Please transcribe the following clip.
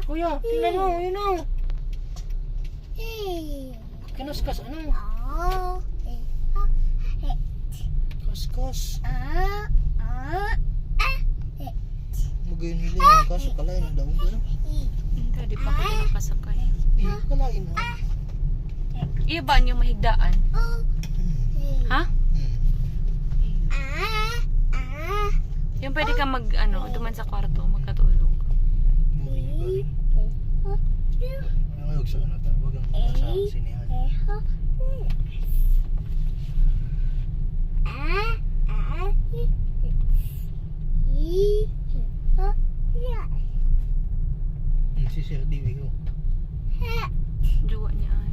Kuya, tingnan mo, yun o. Kinuskas, ano? Kuskus. Magayon nila yung kaso kalain ang daong doon. Hindi, di pa ako nakasakay. Iya, kalain na. Iya ba nyo mahigdaan? Ha? Yung pwede ka mag, ano, duman sa kwarto, magkatulog. Buhay na galing. Ang ayog sa ano ta, wag ang nasa sinihan. Jowa niyan.